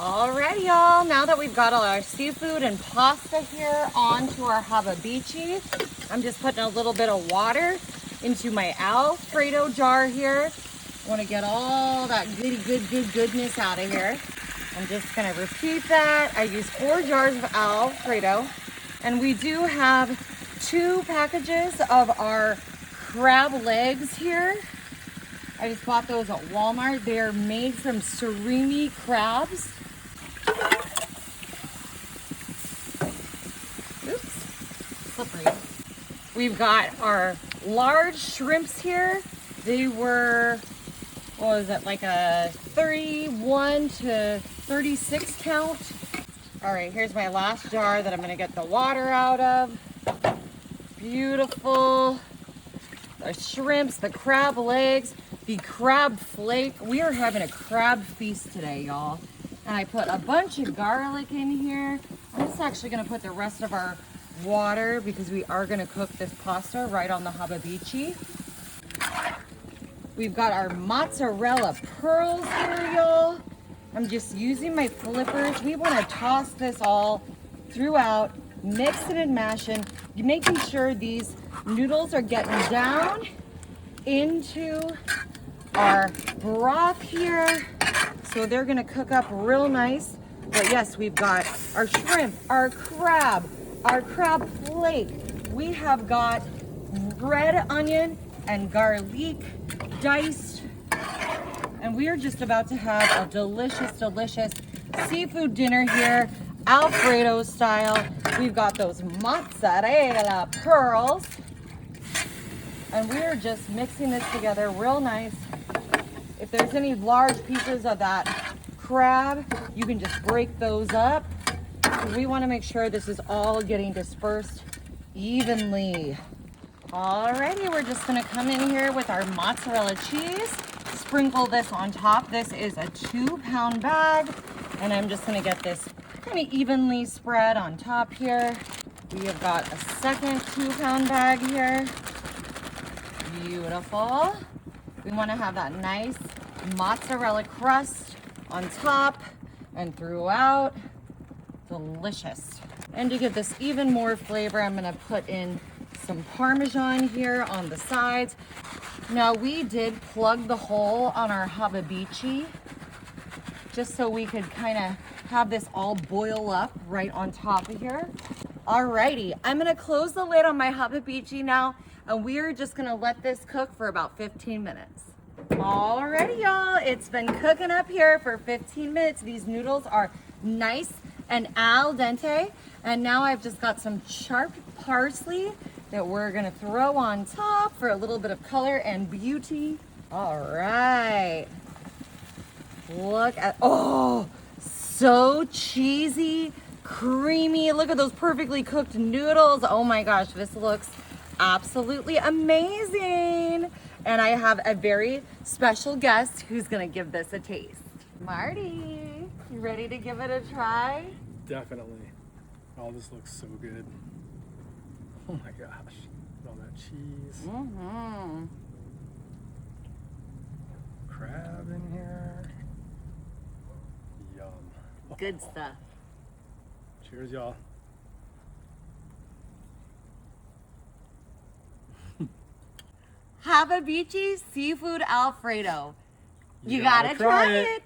Alrighty, y'all. Now that we've got all our seafood and pasta here onto our hababichi, I'm just putting a little bit of water into my Alfredo jar here. I want to get all that goodness out of here. I'm just going to repeat that. I use 4 jars of Alfredo, and we do have 2 packages of our crab legs here. I just bought those at Walmart. They are made from surimi crabs. Oops, slippery. We've got our large shrimps here. They were, what was it, like a 31 to 36 count. All right, here's my last jar that I'm gonna get the water out of. Beautiful. The shrimps, the crab legs, the crab flake. We are having a crab feast today, y'all. And I put a bunch of garlic in here. I'm just actually gonna put the rest of our water because we are gonna cook this pasta right on the hababichi. We've got our mozzarella pearls here, y'all. I'm just using my flippers. We wanna toss this all throughout, mix it and mash it, making sure these noodles are getting down into our broth here. So they're gonna cook up real nice. But yes, we've got our shrimp, our crab flake. We have got red onion and garlic diced. And we are just about to have a delicious seafood dinner here, Alfredo style. We've got those mozzarella pearls. And we are just mixing this together real nice. If there's any large pieces of that crab, you can just break those up. We want to make sure this is all getting dispersed evenly. Alrighty, we're just gonna come in here with our mozzarella cheese, sprinkle this on top. This is a 2-pound bag, and I'm just gonna get this kind of evenly spread on top here. We have got a second 2-pound bag here. Beautiful. We want to have that nice mozzarella crust on top and throughout. Delicious. And to give this even more flavor, I'm going to put in some Parmesan here on the sides. Now, we did plug the hole on our hababichi just so we could kind of have this all boil up right on top of here. Alrighty, I'm going to close the lid on my hababichi now, and we're just gonna let this cook for about 15 minutes. Alrighty, y'all, it's been cooking up here for 15 minutes. These noodles are nice and al dente. And now I've just got some chopped parsley that we're gonna throw on top for a little bit of color and beauty. All right, look at, oh, so cheesy, creamy. Look at those perfectly cooked noodles. Oh my gosh, this looks absolutely amazing. And I have a very special guest who's gonna give this a taste. Marty, you ready to give it a try? Definitely. Oh, this looks so good. Oh my gosh. All that cheese. Mm-hmm. Crab in here. Yum. Good stuff. Cheers, y'all. Hababichi seafood Alfredo. You gotta gotta try try it. it.